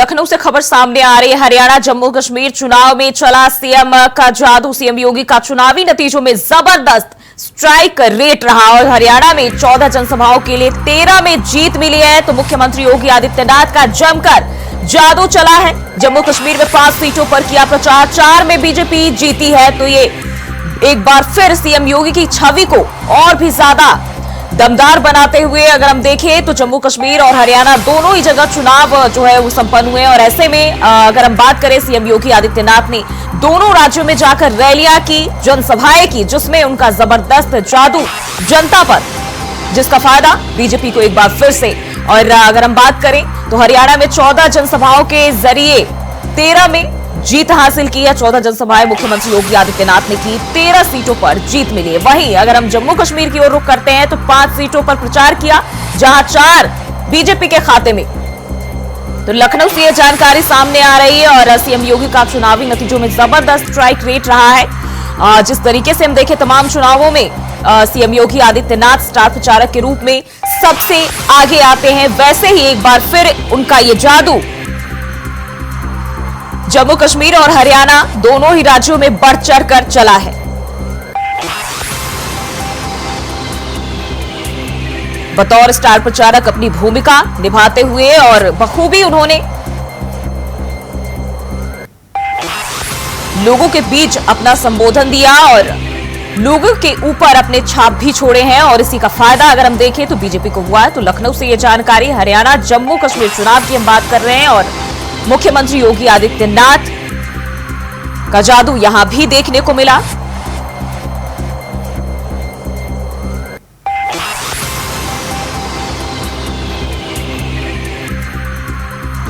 लखनऊ से खबर सामने आ रही है। हरियाणा जम्मू कश्मीर चुनाव में चला सीएम का जादू। सीएम योगी का चुनावी नतीजों में जबरदस्त स्ट्राइक रेट रहा और हरियाणा में 14 जनसभाओं के लिए 13 में जीत मिली है। तो मुख्यमंत्री योगी आदित्यनाथ का जमकर जादू चला है। जम्मू कश्मीर में 5 सीटों पर किया प्रचार, 4 में बीजेपी जीती है। तो ये एक बार फिर सीएम योगी की छवि को और भी ज्यादा दमदार बनाते हुए अगर हम देखें तो जम्मू कश्मीर और हरियाणा दोनों ही जगह चुनाव जो है वो संपन्न हुए। और ऐसे में अगर हम बात करें, सीएम योगी आदित्यनाथ ने दोनों राज्यों में जाकर रैलियां की, जनसभाएं की, जिसमें उनका जबरदस्त जादू जनता पर, जिसका फायदा बीजेपी को एक बार फिर से। और अगर हम बात करें तो हरियाणा में 14 जनसभाओं के जरिए 13 में जीत हासिल की है। 14 जनसभाएं मुख्यमंत्री योगी आदित्यनाथ ने की, 13 सीटों पर जीत मिली है। वहीं अगर हम जम्मू कश्मीर की ओर रुख करते हैं तो 5 सीटों पर प्रचार किया, जहां 4 बीजेपी के खाते में। तो लखनऊ से यह जानकारी सामने आ रही है और सीएम योगी का चुनावी नतीजों में जबरदस्त स्ट्राइक रेट रहा है। जिस तरीके से हम देखें तमाम चुनावों में सीएम योगी आदित्यनाथ स्टार प्रचारक के रूप में सबसे आगे आते हैं, वैसे ही एक बार फिर उनका ये जादू जम्मू कश्मीर और हरियाणा दोनों ही राज्यों में बढ़ चढ़कर चला है। बतौर स्टार प्रचारक अपनी भूमिका निभाते हुए और बखूबी उन्होंने लोगों के बीच अपना संबोधन दिया और लोगों के ऊपर अपने छाप भी छोड़े हैं। और इसी का फायदा अगर हम देखें तो बीजेपी को हुआ है। तो लखनऊ से यह जानकारी। हरियाणा जम्मू कश्मीर चुनाव की हम बात कर रहे हैं और मुख्यमंत्री योगी आदित्यनाथ का जादू यहां भी देखने को मिला।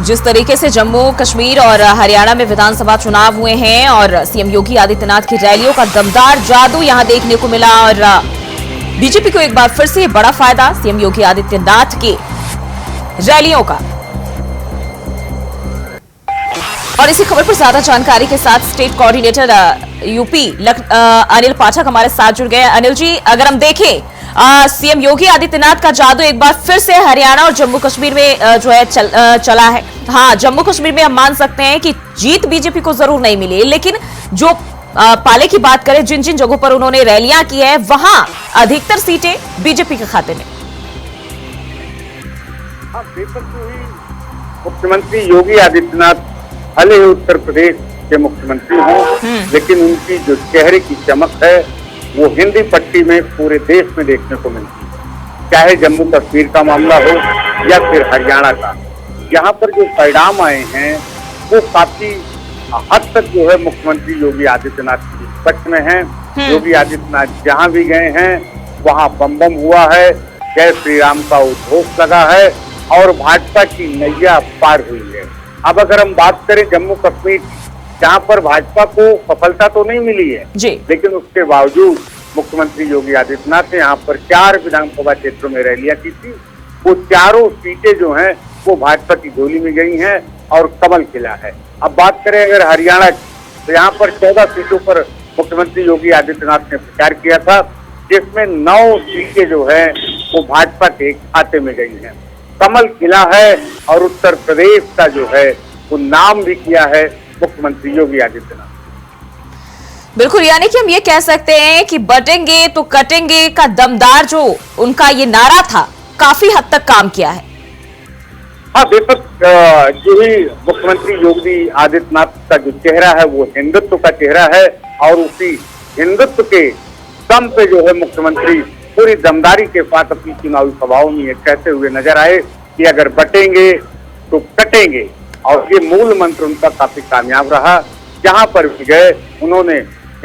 जिस तरीके से जम्मू कश्मीर और हरियाणा में विधानसभा चुनाव हुए हैं और सीएम योगी आदित्यनाथ की रैलियों का दमदार जादू यहां देखने को मिला और बीजेपी को एक बार फिर से बड़ा फायदा सीएम योगी आदित्यनाथ की रैलियों का। और इसी खबर पर ज्यादा जानकारी के साथ स्टेट कोऑर्डिनेटर यूपी अनिल पाठक हमारे साथ जुड़ गए। अनिल जी, अगर हम देखें सीएम योगी आदित्यनाथ का जादू एक बार फिर से हरियाणा और जम्मू कश्मीर में जो है चला है। हाँ, जम्मू कश्मीर में हम मान सकते हैं कि जीत बीजेपी को जरूर नहीं मिली, लेकिन जो पाले की बात करें, जिन जिन जगहों पर उन्होंने रैलियां की है वहां अधिकतर सीटें बीजेपी के खाते में। मुख्यमंत्री योगी आदित्यनाथ भले ही उत्तर प्रदेश के मुख्यमंत्री हों, लेकिन उनकी जो चेहरे की चमक है वो हिंदी पट्टी में पूरे देश में देखने को मिलती है। चाहे जम्मू कश्मीर का मामला हो या फिर हरियाणा का, यहाँ पर जो परिणाम आए हैं वो काफी हद तक जो है मुख्यमंत्री योगी आदित्यनाथ के पक्ष में है। योगी आदित्यनाथ जहाँ भी गए हैं वहाँ बम बम हुआ है, जय श्री राम का उद्घोष लगा है और भाजपा की नैया पार हुई है। अब अगर हम बात करें जम्मू कश्मीर की, जहाँ पर भाजपा को सफलता तो नहीं मिली है जी, लेकिन उसके बावजूद मुख्यमंत्री योगी आदित्यनाथ ने यहाँ पर 4 विधानसभा क्षेत्रों में रैलियां की थी। वो चारों सीटें जो हैं वो भाजपा की झोली में गई हैं और कमल खिला है। अब बात करें अगर हरियाणा की, तो यहाँ पर 14 सीटों पर मुख्यमंत्री योगी आदित्यनाथ ने प्रचार किया था, जिसमें 9 सीटें जो है वो भाजपा के खाते में गई हैं। कमल खिला है और उत्तर प्रदेश का जो है वो नाम भी किया है मुख्यमंत्री योगी आदित्यनाथ। बिल्कुल, यानी कि हम ये कह सकते हैं कि बटेंगे तो कटेंगे का दमदार जो उनका ये नारा था काफी हद तक काम किया है। हाँ, बेशक जो ही मुख्यमंत्री योगी आदित्यनाथ का जो चेहरा है वो हिंदुत्व का चेहरा है और उसी हिंदुत्व के दम पे जो है मुख्यमंत्री पूरी दमदारी के साथ अपनी चुनावी सभाओं में कहते हुए नजर आए कि अगर बटेंगे तो कटेंगे। और ये मूल मंत्र उनका काफी कामयाब रहा। जहां पर भी गए उन्होंने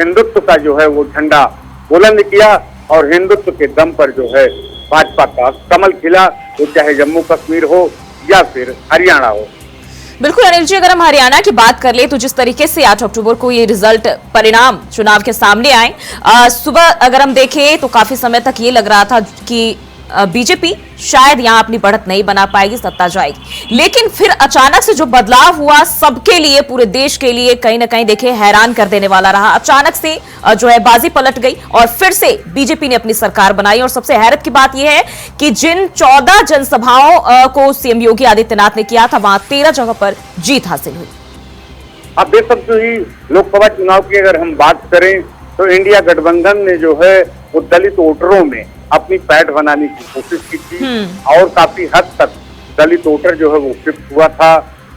हिंदुत्व का जो है वो झंडा बुलंद किया और हिंदुत्व के दम पर जो है भाजपा का कमल खिला, वो चाहे जम्मू कश्मीर हो या फिर हरियाणा हो। बिल्कुल अनिल जी, अगर हम हरियाणा की बात कर ले तो जिस तरीके से 8 अक्टूबर को ये रिजल्ट परिणाम चुनाव के सामने आए, सुबह अगर हम देखें तो काफी समय तक ये लग रहा था कि बीजेपी शायद यहां अपनी बढ़त नहीं बना पाएगी, सत्ता जाएगी। लेकिन फिर अचानक से जो बदलाव हुआ सबके लिए, पूरे देश के लिए कहीं ना कहीं देखिए हैरान कर देने वाला रहा। अचानक से जो है बाजी पलट गई और फिर से बीजेपी ने अपनी सरकार बनाई। और सबसे हैरत की बात यह है कि जिन 14 जनसभाओं को सीएम योगी आदित्यनाथ ने किया था, वहां 13 जगह पर जीत हासिल हुई। अब बेशक जो ही लोकसभा चुनाव की अगर हम बात करें तो इंडिया गठबंधन ने जो है वो दलित वोटरों में अपनी पैठ बनाने की कोशिश की थी और काफी हद तक दलित वोटर जो है वो शिफ्ट हुआ था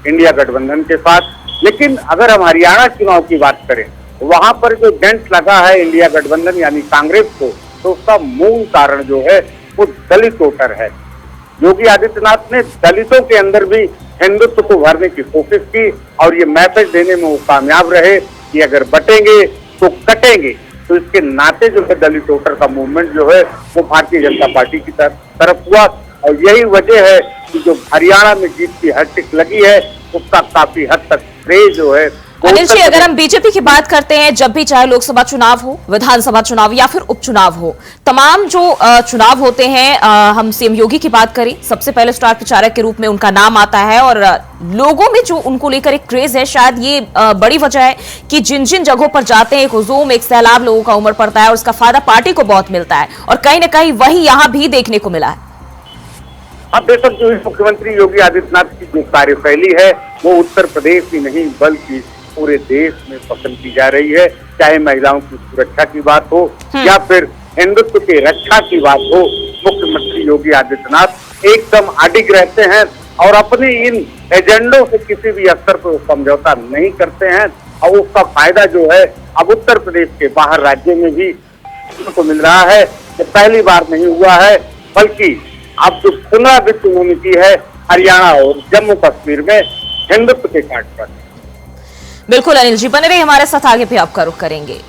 इंडिया गठबंधन के साथ। लेकिन अगर हम हरियाणा चुनाव की बात करें तो वहां पर जो डेंट लगा है इंडिया गठबंधन यानी कांग्रेस को, तो उसका मूल कारण जो है वो दलित वोटर है। योगी आदित्यनाथ ने दलितों के अंदर भी हिंदुत्व को भरने की कोशिश की और ये मैसेज देने में वो कामयाब रहे कि अगर बटेंगे तो कटेंगे। तो इसके नाते जो है दलित वोटर का मूवमेंट जो है वो भारतीय जनता पार्टी की तरफ हुआ और यही वजह है कि जो हरियाणा में जीत की हैट्रिक लगी है उसका काफी हद तक श्रेय जो है। अनिल जी, अगर हम बीजेपी की बात करते हैं, जब भी चाहे लोकसभा चुनाव हो, विधानसभा चुनाव या फिर उपचुनाव हो, तमाम जो चुनाव होते हैं, हम सीएम योगी की बात करें, सबसे पहले स्टार प्रचारक के रूप में उनका नाम आता है और लोगों में जो उनको लेकर एक क्रेज है, शायद ये बड़ी वजह है कि जिन जिन जगहों पर जाते हैं एक हुजूम, एक सैलाब लोगों का उमड़ पड़ता है और उसका फायदा पार्टी को बहुत मिलता है और कहीं ना कहीं वही यहां भी देखने को मिला है। अब बेशक जो मुख्यमंत्री योगी आदित्यनाथ की जो कार्यशैली है वो उत्तर प्रदेश ही नहीं बल्कि पूरे देश में पसंद की जा रही है। चाहे महिलाओं की सुरक्षा की बात हो या फिर हिंदुत्व की रक्षा की बात हो, मुख्यमंत्री योगी आदित्यनाथ एकदम अडिग रहते हैं और अपने इन एजेंडों से किसी भी स्तर पर समझौता नहीं करते हैं और उसका फायदा जो है अब उत्तर प्रदेश के बाहर राज्यों में भी को मिल रहा है। ये पहली बार नहीं हुआ है बल्कि अब जो पुनरावृत्ति उन्होंने की है हरियाणा और जम्मू कश्मीर में हिंदुत्व के काट पर। बिल्कुल अनिल जी, बने रहिए हमारे साथ, आगे भी आपका रुख करेंगे।